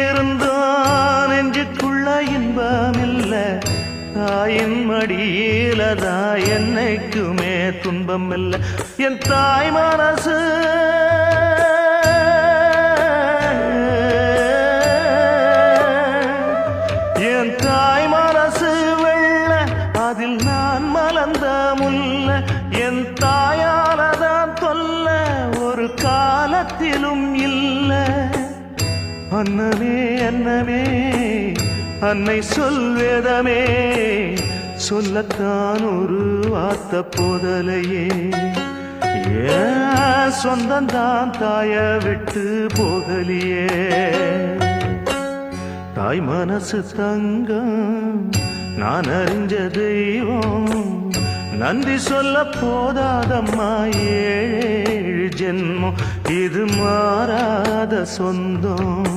இருந்தான் நெஞ்சுக்குள்ள இன்பமில்ல தாயின் மடியிலதா என்னைக்குமே துன்பம் இல்ல என் தாய் மனசு என் தாய் மனசு வெள்ள அதில் நான் மலர்ந்த முல்ல என் தாயாலதான் தொல்ல ஒரு காலத்திலும் இல்ல அன்னமே அன்னமே அன்னை சொல்வேதமே சொல்லத்தான் ஒரு வார்த்தை போதலையே ஏன் சொந்தந்தான் தாய விட்டு போகலியே தாய் மனசு தங்கம் நான் அறிஞ்ச தெய்வம் நன்றி சொல்ல போதாதம்மா ஏழு ஜென்மம் இது மாறாத சொந்தம்